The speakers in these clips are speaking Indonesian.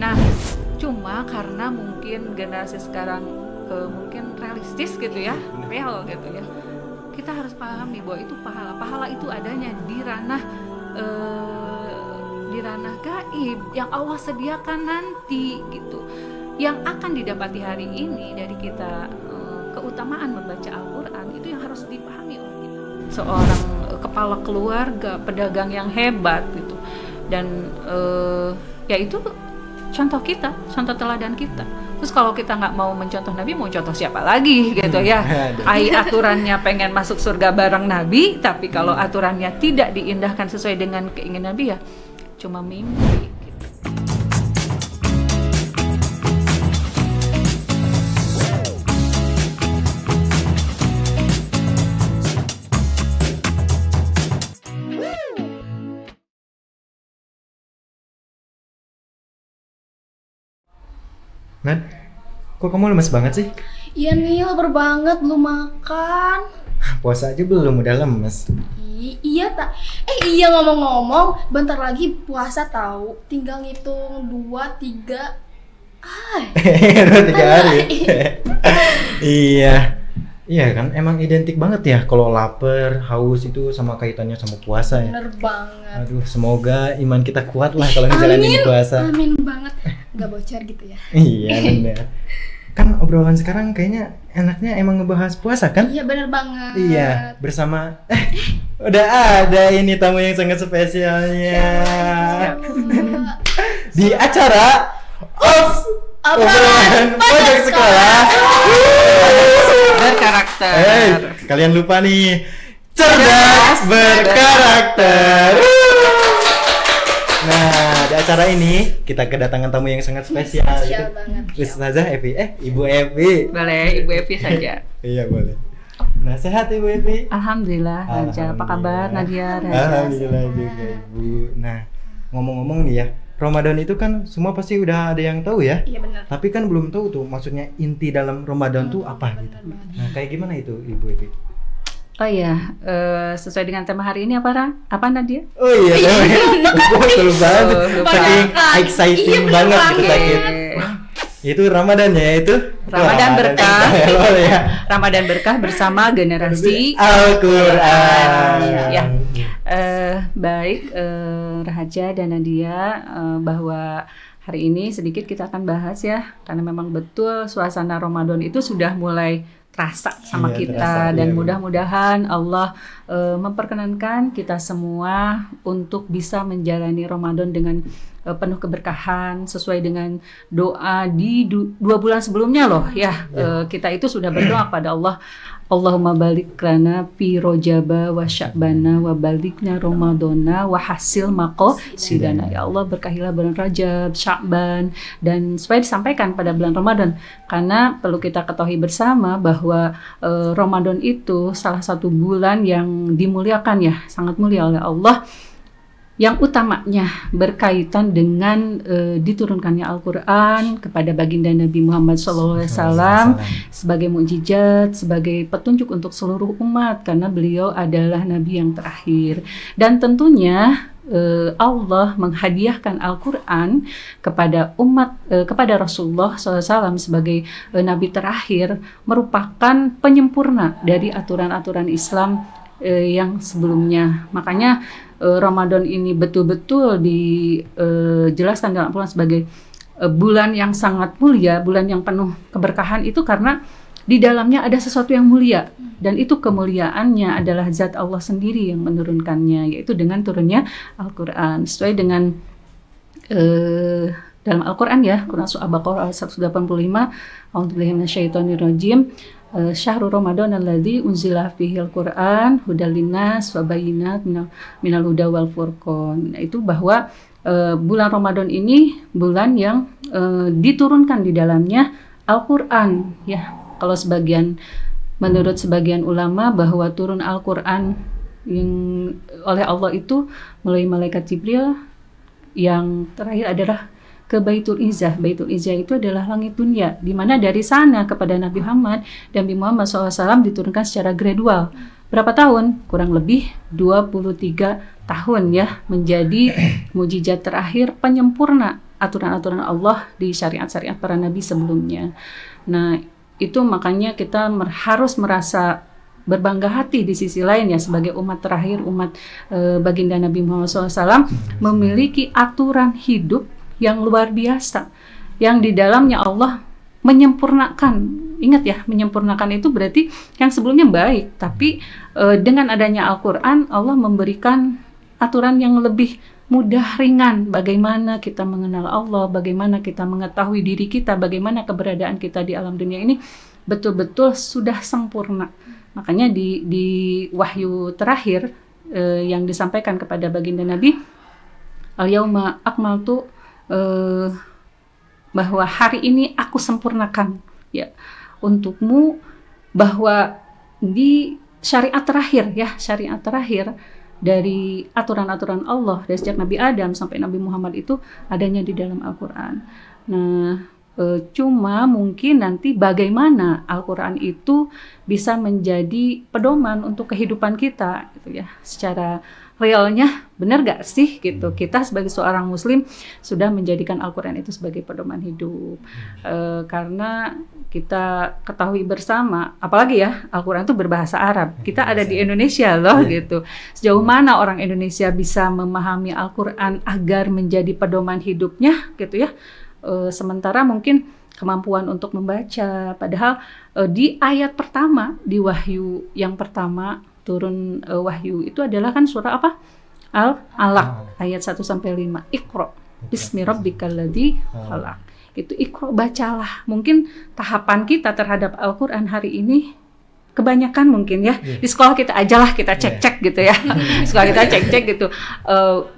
Nah, cuma karena mungkin generasi sekarang mungkin realistis gitu ya, real gitu ya. Kita harus pahami bahwa itu pahala itu adanya di ranah gaib yang Allah sediakan nanti gitu. Yang akan didapati hari ini dari kita keutamaan membaca Al-Qur'an itu yang harus dipahami oleh kita. Seorang kepala keluarga, pedagang yang hebat gitu. Dan ya itu contoh kita, contoh teladan kita. Terus kalau kita nggak mau mencontoh Nabi, mau contoh siapa lagi gitu ya? Aturannya pengen masuk surga bareng Nabi, tapi kalau aturannya tidak diindahkan sesuai dengan keinginan Nabi ya cuma mimpi. Gitu. Nad, kok kamu lemes banget sih? Iya nih, lapar banget, belum makan. Puasa aja belum, udah lemes. Iya tak? Iya ngomong-ngomong, bentar lagi puasa tahu. Tinggal ngitung 2, 3. 2-3 hari. Iya kan, emang identik banget ya kalau lapar, haus itu sama kaitannya sama puasa ya. Bener banget. Aduh, semoga iman kita kuat lah kalau ngejalanin puasa. Amin banget. Gak bocor gitu ya. Iya bener. Kan obrolan sekarang kayaknya enaknya emang ngebahas puasa kan? Iya bener banget. Iya, bersama udah ada ini tamu yang sangat spesialnya di acara obrolan pojok sekolah. Berkarakter. Kalian lupa nih, cerdas berkarakter. Nah, di acara ini kita kedatangan tamu yang sangat spesial. Spesial banget. Ustazah Evi, Ibu Evi. Boleh, Ibu Evi saja. Iya boleh. Nah, sehat Ibu Evi? Alhamdulillah, Raja. Apa kabar Nadia? Alhamdulillah juga Ibu. Nah, ngomong-ngomong nih ya, Ramadan itu kan semua pasti udah ada yang tahu ya. Iya benar. Tapi kan belum tahu tuh maksudnya inti dalam Ramadan tuh apa gitu. Nah, kayak gimana itu Ibu Evi? Oh iya, sesuai dengan tema hari ini apa Nadia? Oh iya, betul banget. Saking exciting banget gitu sakit. Itu Ramadan ya itu? Ramadan berkah. Ya. Ramadan berkah bersama generasi Al-Qur'an. Ya. Baik Rahaja dan Nadia, bahwa hari ini sedikit kita akan bahas ya, karena memang betul suasana Ramadan itu sudah mulai terasa sama kita, dan mudah-mudahan Allah memperkenankan kita semua untuk bisa menjalani Ramadan dengan penuh keberkahan sesuai dengan doa di 2 bulan sebelumnya loh ya. Kita itu sudah berdoa kepada Allah, Allahumma balik lana fi rojaba wa sya'bana wa balikna ramadana wa hasil mako sidana. Ya Allah, berkahilah bulan Rajab, Sya'ban, dan supaya disampaikan pada bulan Ramadan, karena perlu kita ketahui bersama bahwa Ramadan itu salah satu bulan yang dimuliakan ya, sangat mulia oleh Allah, yang utamanya berkaitan dengan diturunkannya Al-Quran kepada baginda Nabi Muhammad SAW sebagai mukjizat, sebagai petunjuk untuk seluruh umat, karena beliau adalah Nabi yang terakhir. Dan tentunya Allah menghadiahkan Al-Quran kepada umat, kepada Rasulullah SAW sebagai Nabi terakhir, merupakan penyempurna dari aturan-aturan Islam yang sebelumnya. Makanya Ramadan ini betul-betul dijelaskan dalam Al-Quran sebagai bulan yang sangat mulia, bulan yang penuh keberkahan, itu karena di dalamnya ada sesuatu yang mulia, dan itu kemuliaannya adalah zat Allah sendiri yang menurunkannya, yaitu dengan turunnya Al-Quran sesuai dengan dalam Al-Quran ya, Quran Surah Al-Baqarah ayat 185, A'udzubillahi minasyaitonirrajim. Syahrul Ramadan alladzi unzila fihil Qur'an hudal linnas wa bayyinat minal huda wal furqan. Itu bahwa bulan Ramadan ini bulan yang diturunkan di dalamnya Al-Qur'an ya. Kalau menurut sebagian ulama bahwa turun Al-Qur'an yang oleh Allah itu melalui malaikat Jibril, yang terakhir adalah ke Baitul Izzah. Baitul Izzah itu adalah langit dunia, di mana dari sana kepada Nabi Muhammad dan Nabi Muhammad SAW diturunkan secara gradual. Berapa tahun? Kurang lebih 23 tahun ya, menjadi mukjizat terakhir penyempurna aturan-aturan Allah di syariat-syariat para nabi sebelumnya. Nah, itu makanya kita harus merasa berbangga hati di sisi lain ya, sebagai umat terakhir, umat baginda Nabi Muhammad SAW, memiliki aturan hidup yang luar biasa, yang di dalamnya Allah menyempurnakan. Ingat ya, menyempurnakan itu berarti yang sebelumnya baik, tapi dengan adanya Al-Quran, Allah memberikan aturan yang lebih mudah, ringan. Bagaimana kita mengenal Allah, bagaimana kita mengetahui diri kita, bagaimana keberadaan kita di alam dunia ini betul-betul sudah sempurna. Makanya di wahyu terakhir yang disampaikan kepada baginda Nabi, Al-Yauma Akmaltu, bahwa hari ini aku sempurnakan ya untukmu, bahwa di syariat terakhir ya, syariat terakhir dari aturan-aturan Allah dari sejak Nabi Adam sampai Nabi Muhammad itu adanya di dalam Al-Quran. Nah, cuma mungkin nanti bagaimana Al-Quran itu bisa menjadi pedoman untuk kehidupan kita gitu ya, secara realnya benar gak sih gitu, kita sebagai seorang muslim sudah menjadikan Al-Quran itu sebagai pedoman hidup. Karena kita ketahui bersama, apalagi ya Al-Quran itu berbahasa Arab, kita ada di Indonesia loh gitu. Sejauh mana orang Indonesia bisa memahami Al-Quran agar menjadi pedoman hidupnya gitu ya. Sementara mungkin kemampuan untuk membaca, padahal di ayat pertama, di wahyu yang pertama turun wahyu itu adalah kan surah apa? Al-Alaq ayat 1-5. Iqra bismi rabbikal ladzi khalaq. Itu Iqra, bacalah. Mungkin tahapan kita terhadap Al-Qur'an hari ini kebanyakan mungkin ya di sekolah kita ajalah kita cek-cek gitu ya. Sekolah kita cek-cek gitu.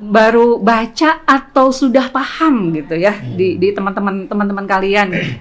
Baru baca atau sudah paham gitu ya di teman-teman kalian gitu.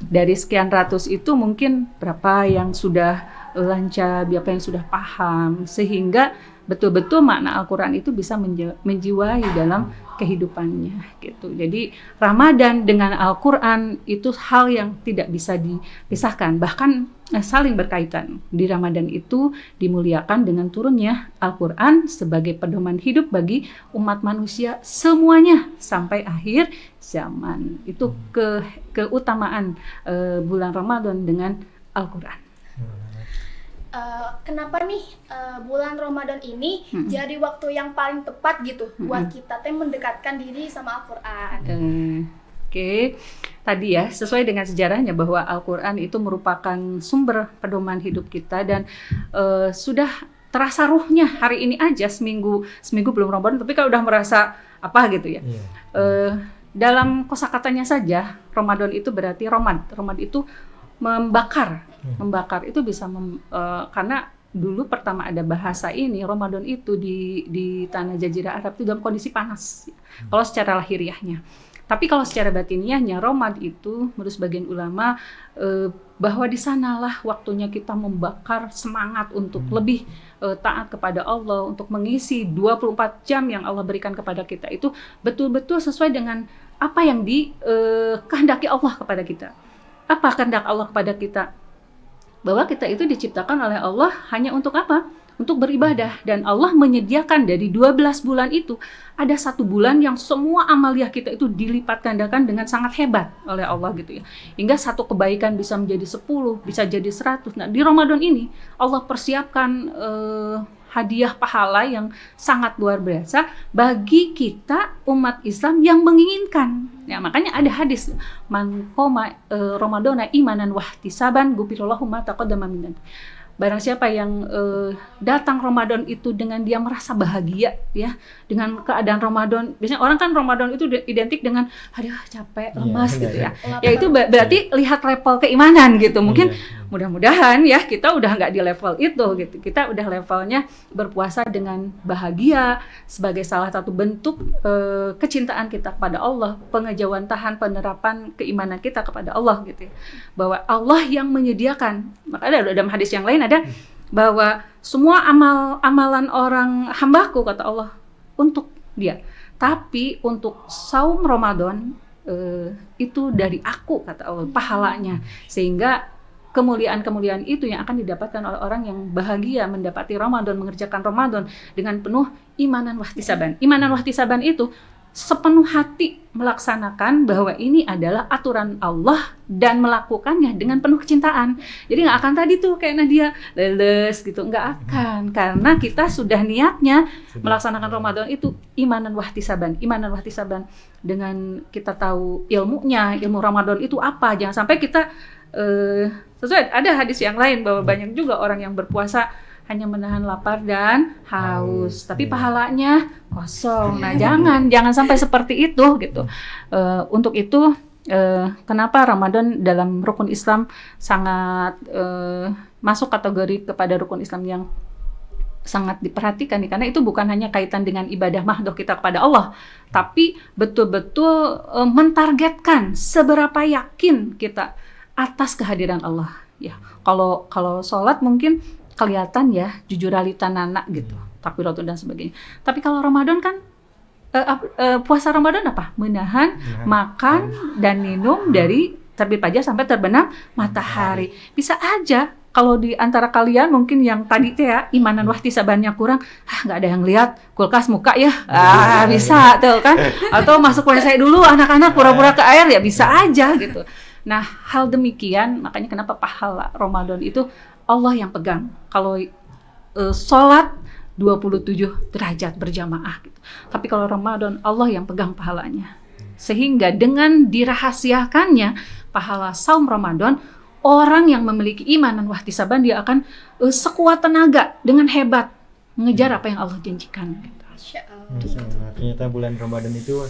Dari sekian ratus itu mungkin berapa yang sudah lancar, berapa yang sudah paham, sehingga betul-betul makna Al-Quran itu bisa menjiwai dalam kehidupannya gitu. Jadi Ramadan dengan Al-Quran itu hal yang tidak bisa dipisahkan, bahkan saling berkaitan. Di Ramadan itu dimuliakan dengan turunnya Al-Quran sebagai pedoman hidup bagi umat manusia semuanya sampai akhir zaman. Itu keutamaan bulan Ramadan dengan Al-Quran. Kenapa nih bulan Ramadan ini jadi waktu yang paling tepat gitu buat kita mendekatkan diri sama Al-Quran? Oke. Tadi ya, sesuai dengan sejarahnya bahwa Al-Quran itu merupakan sumber pedoman hidup kita, dan sudah terasa ruhnya hari ini aja, seminggu belum Ramadan, tapi kalau udah merasa apa gitu ya. Dalam kosakatanya saja, Ramadan itu berarti romad itu membakar itu bisa karena dulu pertama ada bahasa ini, Ramadan itu di tanah Jazirah Arab itu dalam kondisi panas kalau secara lahiriahnya. Tapi kalau secara batiniahnya, Ramadan itu menurut sebagian ulama bahwa di sanalah waktunya kita membakar semangat untuk lebih taat kepada Allah, untuk mengisi 24 jam yang Allah berikan kepada kita itu betul-betul sesuai dengan apa yang dikehendaki Allah kepada kita. Apa kehendak Allah kepada kita? Bahwa kita itu diciptakan oleh Allah hanya untuk apa? Untuk beribadah. Dan Allah menyediakan dari 12 bulan itu, ada 1 bulan yang semua amaliah kita itu dilipat gandakan dengan sangat hebat oleh Allah gitu ya. Hingga satu kebaikan bisa menjadi 10, bisa jadi 100. Nah, di Ramadan ini Allah persiapkan hadiah pahala yang sangat luar biasa bagi kita umat Islam yang menginginkan. Ya, makanya ada hadis, man qoma Ramadana imanan wahtisaban ghufirallahu ma taqaddama min. Barang siapa yang datang Ramadan itu dengan dia merasa bahagia ya dengan keadaan Ramadan. Biasanya orang kan Ramadan itu identik dengan aduh capek, lemas gitu ya. Ya itu berarti lihat level keimanan gitu. Mungkin mudah-mudahan ya kita udah nggak di level itu gitu. Kita udah levelnya berpuasa dengan bahagia sebagai salah satu bentuk kecintaan kita kepada Allah, pengejawantahan penerapan keimanan kita kepada Allah gitu ya. Bahwa Allah yang menyediakan. Maka ada dalam hadis yang lain ada bahwa semua amalan orang hambaku kata Allah untuk dia, tapi untuk saum Ramadan itu dari aku kata Allah pahalanya, sehingga kemuliaan itu yang akan didapatkan oleh orang yang bahagia mendapati Ramadan, mengerjakan Ramadan dengan penuh imanan wahtisaban. Imanan wahtisaban itu sepenuh hati melaksanakan bahwa ini adalah aturan Allah dan melakukannya dengan penuh kecintaan. Jadi nggak akan tadi tuh kayak Nadia leles gitu, nggak akan, karena kita sudah niatnya melaksanakan Ramadan itu imanan wahtisaban dengan kita tahu ilmunya, ilmu Ramadan itu apa. Jangan sampai kita sesuai ada hadis yang lain bahwa banyak juga orang yang berpuasa hanya menahan lapar dan haus, tapi pahalanya kosong. Nah, jangan sampai seperti itu gitu. Untuk itu kenapa Ramadan dalam rukun Islam sangat masuk kategori kepada rukun Islam yang sangat diperhatikan nih, karena itu bukan hanya kaitan dengan ibadah mahdoh kita kepada Allah, tapi betul-betul mentargetkan seberapa yakin kita atas kehadiran Allah. Ya, kalau sholat mungkin kelihatan ya, jujur alita nana gitu, takbiratul dan sebagainya. Tapi kalau Ramadan kan puasa Ramadan apa? Menahan makan dan minum dari terbit fajar sampai terbenam matahari. Bisa aja kalau di antara kalian mungkin yang tadi teh ya imanan wahtisabannya kurang, nggak ada yang lihat kulkas muka ya, bisa tuh kan? Atau masuk WC dulu anak-anak pura-pura ke air ya bisa aja gitu. Nah, hal demikian makanya kenapa pahala Ramadan itu Allah yang pegang. Kalau sholat 27 derajat berjamaah gitu. Tapi kalau Ramadan Allah yang pegang pahalanya. Sehingga dengan dirahasiakannya pahala saum Ramadan, orang yang memiliki iman dan wahtisaban dia akan sekuat tenaga dengan hebat mengejar apa yang Allah janjikan gitu. Ternyata bulan Ramadan itu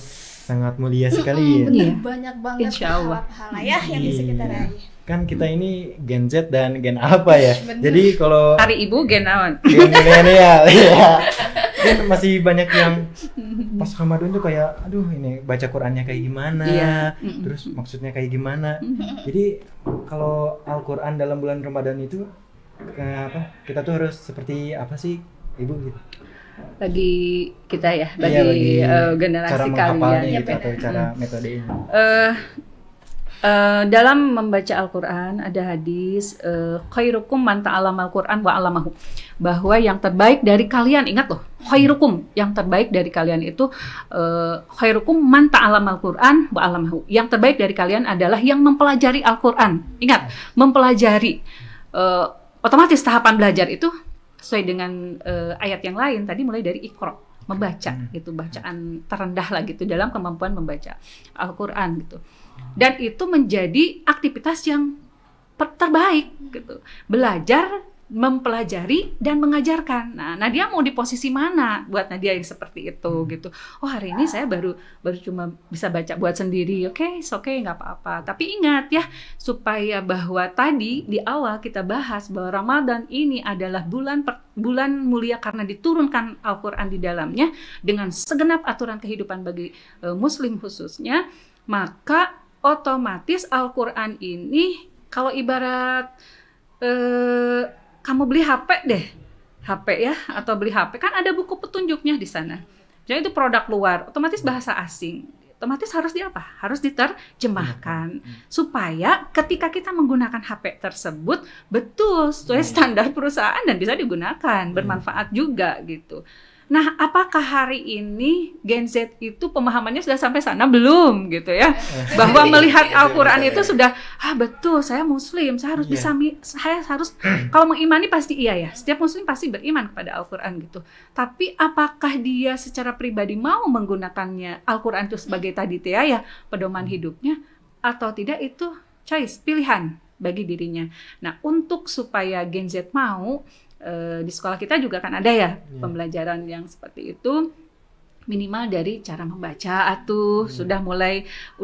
sangat mulia sekali ya. Banyak banget pahala-pahala ya yang bisa kita raih. Kan kita ini Gen Z dan Gen apa ya? Jadi kalau hari ibu Gen awan. Gen milenial ya. Kan masih banyak yang pas Ramadan tuh kayak aduh ini baca Qur'annya kayak gimana? Terus maksudnya kayak gimana? Jadi kalau Al-Qur'an dalam bulan Ramadan itu kita tuh harus seperti apa sih, Ibu gitu? Bagi kita ya, bagi generasi cara kalian gitu, atau cara metodenya. Dalam membaca Al-Quran ada hadis khairukum man ta'allama al-Quran wa 'allamahu, bahwa yang terbaik dari kalian, ingat loh, khairukum, yang terbaik dari kalian itu khairukum man ta'allama al-Quran wa 'allamahu, yang terbaik dari kalian adalah yang mempelajari Al-Quran. Ingat, mempelajari, otomatis tahapan belajar itu sesuai dengan ayat yang lain tadi, mulai dari Iqra, membaca gitu, bacaan terendah lah gitu dalam kemampuan membaca Al-Quran gitu. Dan itu menjadi aktivitas yang terbaik gitu. Belajar, mempelajari dan mengajarkan. Nah, Nadia mau di posisi mana buat Nadia yang seperti itu gitu. Oh, hari ini saya baru cuma bisa baca buat sendiri. Oke, nggak apa-apa. Tapi ingat ya, supaya bahwa tadi di awal kita bahas bahwa Ramadan ini adalah bulan mulia karena diturunkan Al-Qur'an di dalamnya dengan segenap aturan kehidupan bagi muslim khususnya, maka otomatis Al-Qur'an ini kalau ibarat kamu beli HP deh, HP ya, atau beli HP kan ada buku petunjuknya di sana. Jadi itu produk luar, otomatis bahasa asing, otomatis harus harus diterjemahkan supaya ketika kita menggunakan HP tersebut betul sesuai standar perusahaan dan bisa digunakan, bermanfaat juga gitu. Nah, apakah hari ini Gen Z itu pemahamannya sudah sampai sana belum gitu ya? Bahwa melihat Al-Qur'an itu sudah betul, saya muslim, saya harus bisa, saya harus kalau mengimani pasti iya ya. Setiap muslim pasti beriman kepada Al-Qur'an gitu. Tapi apakah dia secara pribadi mau menggunakannya Al-Qur'an itu sebagai tadi ya pedoman hidupnya atau tidak, itu choice, pilihan bagi dirinya. Nah, untuk supaya Gen Z mau, di sekolah kita juga kan ada ya pembelajaran yang seperti itu, minimal dari cara membaca sudah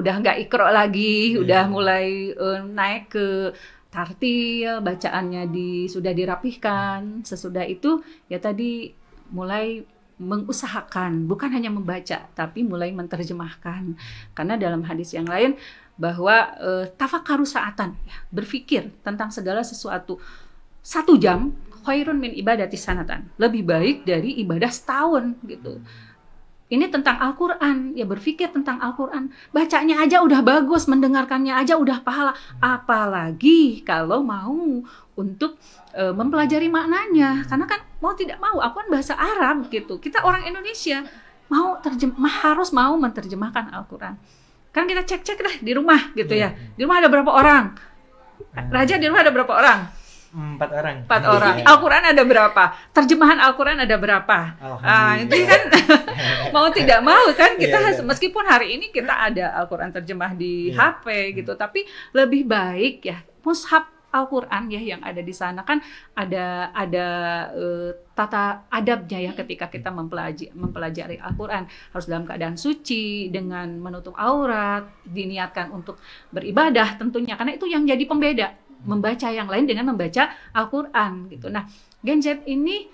nggak ikro lagi, udah mulai naik ke tartil, bacaannya sudah dirapihkan. Sesudah itu ya tadi mulai mengusahakan bukan hanya membaca tapi mulai menerjemahkan, karena dalam hadis yang lain bahwa tafakkaru sa'atan, ya, berpikir tentang segala sesuatu 1 jam khairun min ibadati sanatan, lebih baik dari ibadah setahun gitu. Ini tentang Al-Qur'an, ya berpikir tentang Al-Qur'an, bacanya aja udah bagus, mendengarkannya aja udah pahala, apalagi kalau mau untuk mempelajari maknanya. Karena kan mau tidak mau Al-Qur'an bahasa Arab gitu. Kita orang Indonesia, harus mau menerjemahkan Al-Quran. Kan kita cek-cek deh di rumah gitu ya. Di rumah ada berapa orang? Raja, di rumah ada berapa orang? 4 orang. 4 orang. Al-Quran ada berapa? Terjemahan Al-Quran ada berapa? Itu kan mau tidak mau kan kita meskipun hari ini kita ada Al-Quran terjemah di HP gitu, tapi lebih baik ya mushaf Al-Quran ya yang ada di sana kan ada tata adabnya ya ketika kita mempelajari Al-Quran, harus dalam keadaan suci dengan menutup aurat, diniatkan untuk beribadah tentunya, karena itu yang jadi pembeda membaca yang lain dengan membaca Al-Quran gitu. Nah, Gen Z ini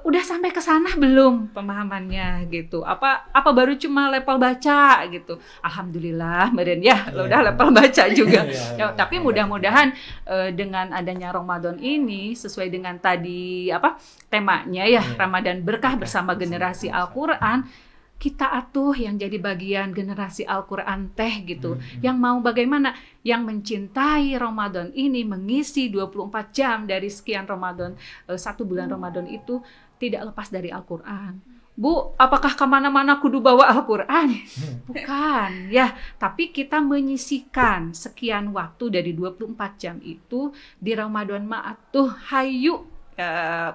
udah sampai ke sana belum pemahamannya gitu? Apa baru cuma level baca gitu? Alhamdulillah, meren ya, udah level baca juga. Tapi mudah-mudahan dengan adanya Ramadan ini sesuai dengan tadi temanya ya, Ramadan berkah bersama generasi Al-Quran. Kita atuh yang jadi bagian generasi Al-Quran teh gitu. Yang mau bagaimana? Yang mencintai Ramadan ini, mengisi 24 jam dari sekian Ramadan, 1 bulan Ramadan itu tidak lepas dari Al-Quran. Bu, apakah kemana-mana kudu bawa Al-Quran? Bukan, ya. Tapi kita menyisikan sekian waktu dari 24 jam itu di Ramadan atuh hayu.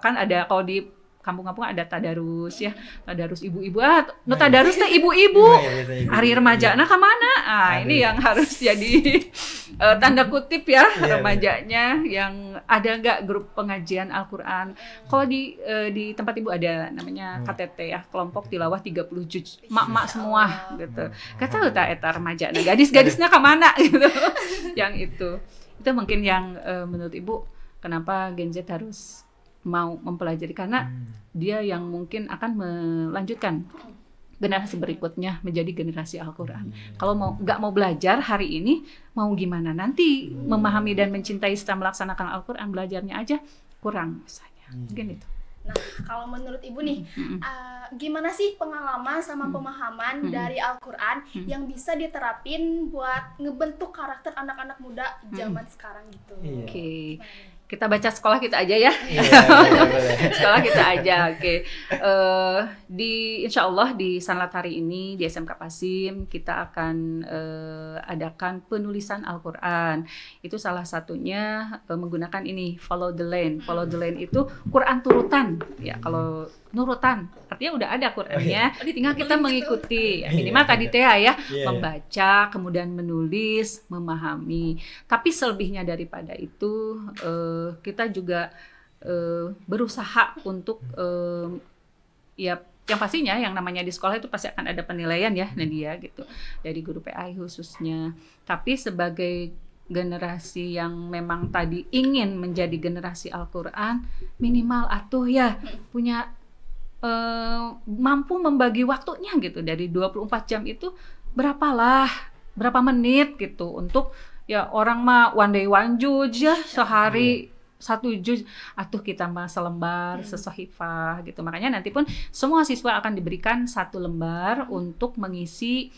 Kan ada kalau di kampung-kampung ada tadarus ya, tadarus ibu-ibu, tadarus teh ibu-ibu, hari remaja, nah kemana? Ini yang harus jadi tanda kutip ya, remajanya yang ada nggak grup pengajian Al-Quran. Kalau di tempat ibu ada namanya KTT ya, kelompok tilawah 30 juz, mak-mak semua gitu. Gak tahu tak eta remaja, nah gadis-gadisnya kemana gitu, yang itu mungkin yang menurut ibu kenapa Gen Z harus mau mempelajari, karena dia yang mungkin akan melanjutkan generasi berikutnya menjadi generasi Al-Quran. Kalau nggak mau belajar hari ini, mau gimana nanti memahami dan mencintai setelah melaksanakan Al-Quran, belajarnya aja kurang misalnya. Mungkin itu. Nah, kalau menurut Ibu nih, gimana sih pengalaman sama pemahaman dari Al-Quran yang bisa diterapin buat ngebentuk karakter anak-anak muda zaman sekarang gitu? Oke. Kita baca sekolah kita aja ya. Sekolah kita aja, oke. Insya Allah di Sanlat hari ini di SMK Pasim kita akan adakan penulisan Al-Quran. Itu salah satunya menggunakan ini follow the line. Follow the line itu Quran turutan. Ya kalau nurutan artinya udah ada Qurannya, tinggal kita mengikuti. Minimal tadi ya, membaca, kemudian menulis, memahami. Tapi selebihnya daripada itu kita juga berusaha untuk ya yang pastinya yang namanya di sekolah itu pasti akan ada penilaian ya Nadia gitu dari guru PAI khususnya. Tapi sebagai generasi yang memang tadi ingin menjadi generasi Al-Quran, minimal atuh ya punya mampu membagi waktunya gitu dari 24 jam itu berapa menit gitu untuk ya orang mah one day one juz ya sehari 1 juz, atuh kita mah selembar sesohifah gitu. Makanya nanti pun semua siswa akan diberikan 1 lembar untuk mengisi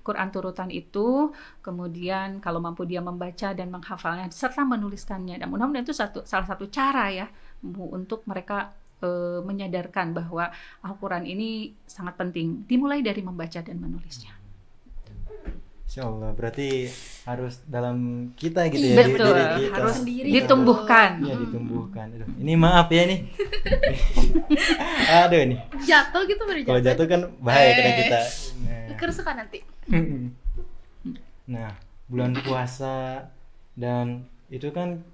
Quran turutan itu, kemudian kalau mampu dia membaca dan menghafalnya serta menuliskannya. Dan mudah-mudahan itu salah satu cara ya untuk mereka menyadarkan bahwa Al-Quran ini sangat penting, dimulai dari membaca dan menulisnya. Insyaallah, berarti harus dalam kita gitu ya. Betul, diri kita. Harus ditumbuhkan. Iya, ditumbuhkan. Aduh, ini maaf ya nih. Aduh nih. Jatuh gitu baru jatuh. Kalau jatuh kan bahaya karena kita. Kerusakan nanti. Nah, bulan puasa dan itu kan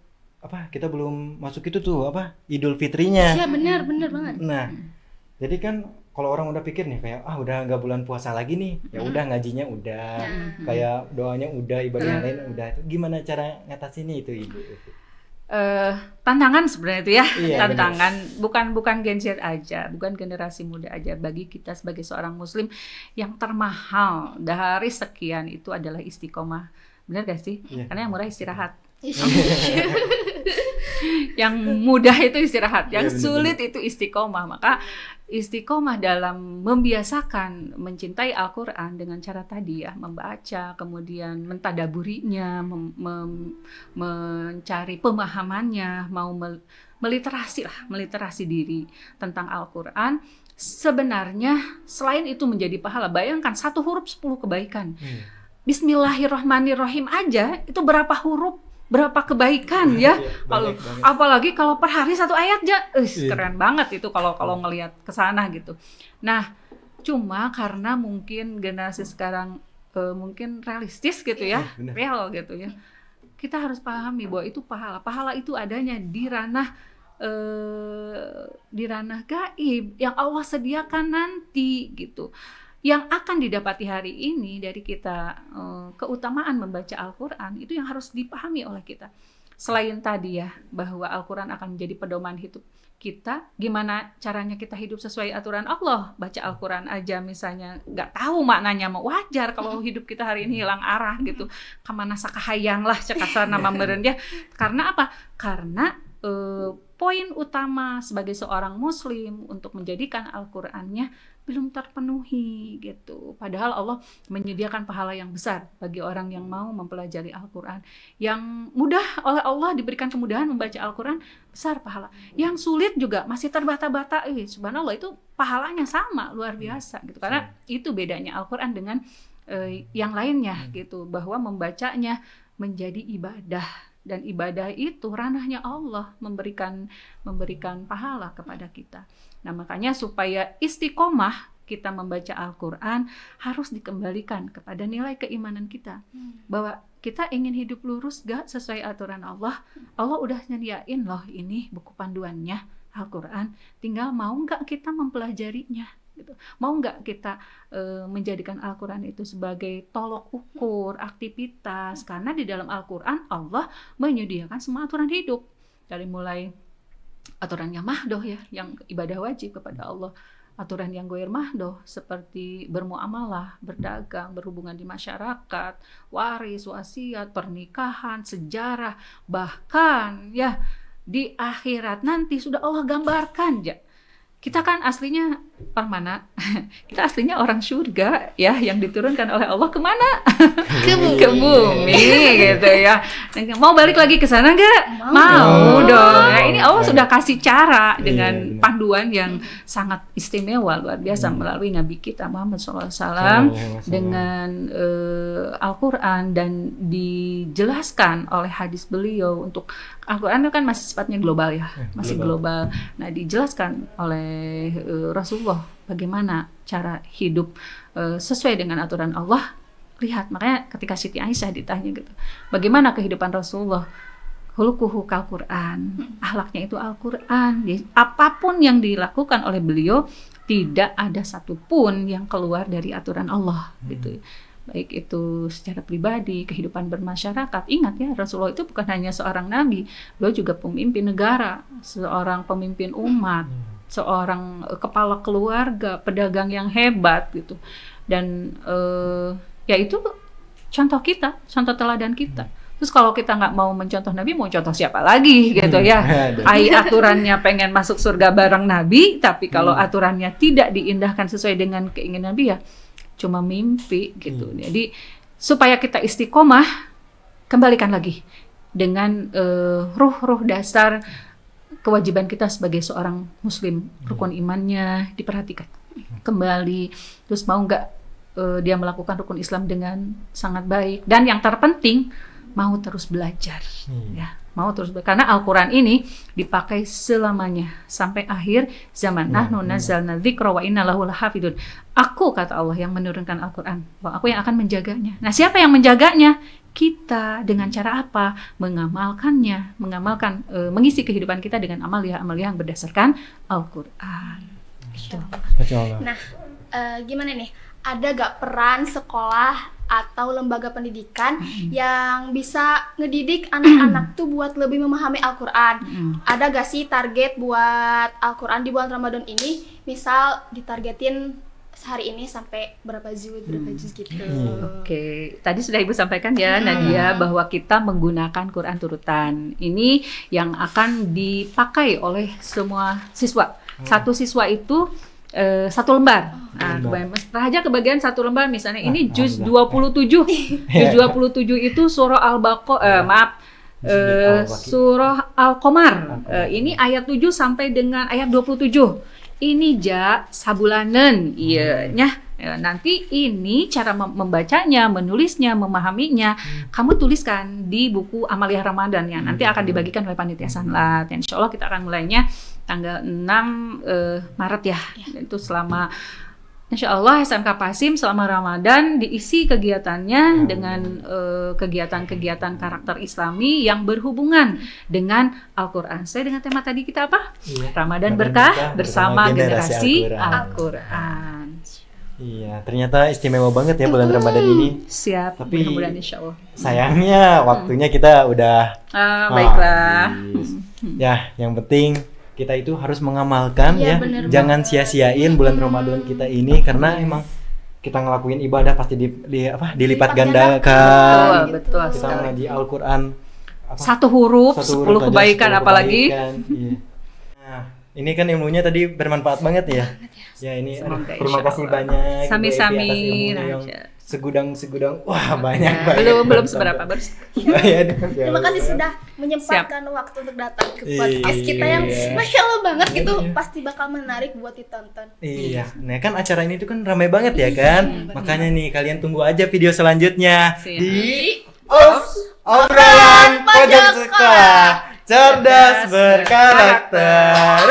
kita belum masuk itu tuh Idul Fitrinya. Iya benar banget. Nah, jadi kan kalau orang udah pikir nih kayak udah nggak bulan puasa lagi nih, ya udah ngajinya udah, kayak doanya udah, ibadah yang lain udah. Gimana cara ngatasinnya itu Ibu? Tantangan sebenarnya itu ya, tantangan bener. bukan Gen Z aja, bukan generasi muda aja, bagi kita sebagai seorang Muslim yang termahal dari sekian itu adalah istiqomah. Benar gak sih? Karena yang murah istirahat. Yang mudah itu istirahat, yang sulit itu istiqomah. Maka istiqomah dalam membiasakan mencintai Al-Quran dengan cara tadi ya, membaca, kemudian mentadaburinya, mencari pemahamannya, mau meliterasi diri tentang Al-Quran. Sebenarnya selain itu menjadi pahala, bayangkan 1 huruf 10 kebaikan. Bismillahirrahmanirrahim aja itu berapa huruf, berapa kebaikan ya. Apalagi kalau per hari 1 ayat aja, keren banget itu kalau ngelihat ke sana gitu. Nah, cuma karena mungkin generasi sekarang mungkin realistis gitu ya, real gitu ya. Kita harus pahami bahwa itu pahala. Pahala itu adanya di ranah gaib yang Allah sediakan nanti gitu. Yang akan didapati hari ini dari kita, keutamaan membaca Al-Quran itu yang harus dipahami oleh kita. Selain tadi ya, bahwa Al-Quran akan menjadi pedoman hidup kita, gimana caranya kita hidup sesuai aturan Allah. Baca Al-Quran aja misalnya nggak tahu maknanya, mau wajar kalau hidup kita hari ini hilang arah gitu. Kamana sakahayang lah cekasar nama meren ya. Karena apa? Karena poin utama sebagai seorang muslim untuk menjadikan Al-Qur'annya belum terpenuhi gitu. Padahal Allah menyediakan pahala yang besar bagi orang yang mau mempelajari Al-Qur'an. Yang mudah oleh Allah diberikan kemudahan membaca Al-Qur'an, besar pahala. Yang sulit juga masih terbata-bata. Subhanallah, itu pahalanya sama, luar biasa gitu. Karena itu bedanya Al-Qur'an dengan yang lainnya gitu, bahwa membacanya menjadi ibadah. Dan ibadah itu ranahnya Allah memberikan pahala kepada kita. Nah, makanya supaya istiqomah kita membaca Al-Quran harus dikembalikan kepada nilai keimanan kita. Bahwa kita ingin hidup lurus gak sesuai aturan Allah. Allah udah nyediain loh ini buku panduannya Al-Quran. Tinggal mau gak kita mempelajarinya. Gitu. Mau nggak kita menjadikan Al-Quran itu sebagai tolok ukur aktivitas, karena di dalam Al-Quran Allah menyediakan semua aturan hidup, dari mulai aturan yang mahdoh ya, yang ibadah wajib kepada Allah, aturan yang goir mahdoh seperti bermuamalah, berdagang, berhubungan di masyarakat, waris, wasiat, pernikahan, sejarah, bahkan ya di akhirat nanti sudah Allah gambarkan ya. Kita kan aslinya orang mana? Kita aslinya orang surga ya, yang diturunkan oleh Allah kemana? Ke bumi gitu ya. Mau balik lagi ke sana nggak? Mau dong. Nah, ini Allah sudah kasih cara dengan panduan yang sangat istimewa, luar biasa melalui Nabi kita Muhammad SAW dengan Al-Quran, dan dijelaskan oleh hadis beliau. Untuk Al-Quran itu kan masih sifatnya global ya, masih global. Nah, dijelaskan oleh Rasulullah bagaimana cara hidup sesuai dengan aturan Allah. Lihat, makanya ketika Siti Aisyah ditanya gitu, bagaimana kehidupan Rasulullah? Hulukuhu Al-Quran, akhlaknya itu Al-Quran. Jadi, apapun yang dilakukan oleh beliau tidak ada satupun yang keluar dari aturan Allah gitu. Baik itu secara pribadi, kehidupan bermasyarakat. Ingat ya, Rasulullah itu bukan hanya seorang nabi, beliau juga pemimpin negara, seorang pemimpin umat, seorang kepala keluarga, pedagang yang hebat gitu. Dan ya itu contoh kita, contoh teladan kita. Terus kalau kita nggak mau mencontoh Nabi, mau contoh siapa lagi gitu ya? Aturannya pengen masuk surga bareng Nabi, tapi kalau aturannya tidak diindahkan sesuai dengan keinginan Nabi, ya cuma mimpi gitu. Jadi supaya kita istiqomah, kembalikan lagi dengan ruh dasar kewajiban kita sebagai seorang muslim, rukun imannya diperhatikan kembali. Terus mau nggak dia melakukan rukun Islam dengan sangat baik, dan yang terpenting mau terus belajar ya, mau terus karena Al-Quran ini dipakai selamanya sampai akhir zaman. Nahnu nazzalna dzikra wa inna lahu lahafidun. Aku, kata Allah, yang menurunkan Al-Quran, bahwa aku yang akan menjaganya. Nah, siapa yang menjaganya? Kita. Dengan cara apa? Mengamalkannya, mengisi kehidupan kita dengan amalia yang berdasarkan Al-Quran. Gitu. Nah, gimana nih? Ada gak peran sekolah atau lembaga pendidikan yang bisa ngedidik anak-anak tuh buat lebih memahami Al-Quran? Ada gak sih target buat Al-Quran di bulan Ramadan ini? Misal ditargetin sehari ini sampai berapa juz gitu. Oke, tadi sudah Ibu sampaikan ya Nadia, bahwa kita menggunakan Quran turutan. Ini yang akan dipakai oleh semua siswa. Satu siswa itu satu lembar. Nah, aja kebagian satu lembar, misalnya ini juz 27. Juz 27 itu surah Al-Baqarah, Surah Al-Qamar. Ini ayat 7 sampai dengan ayat 27. Ini sabulanen, iya nya. Nanti ini cara membacanya, menulisnya, memahaminya, kamu tuliskan di buku Amaliyah Ramadan yang nanti akan dibagikan oleh panitia Sanlat. Insya Allah kita akan mulainya tanggal 6 Maret ya. Itu selama Insya Allah SMK Pasim selama Ramadan diisi kegiatannya dengan kegiatan-kegiatan karakter Islami yang berhubungan dengan Al-Quran. Saya dengan tema tadi kita apa? Ramadan Berkah bersama generasi Al-Quran. Iya, ternyata istimewa banget ya bulan Ramadan ini. Siap, tapi mudah-mudahan insya Allah. Sayangnya waktunya kita udah baiklah. Ya, yang penting kita itu harus mengamalkan ya. Jangan sia-siain bulan Ramadan kita ini karena emang kita ngelakuin ibadah pasti dilipat gandakan. Betul. Kita ngaji Al-Qur'an satu huruf 10 kebaikan apalagi. Iya. Nah, ini kan ilmunya tadi bermanfaat banget ya. Ya ini terima kasih banyak. Sami-sami segudang wah banyak belum seberapa terima kasih sudah menyempatkan waktu untuk datang ke podcast kita yang masya Allah banget gitu, pasti bakal menarik buat ditonton. Iya, nah kan acara ini tuh kan ramai banget ya kan, makanya nih kalian tunggu aja video selanjutnya di obrolan pojok sekolah cerdas berkarakter.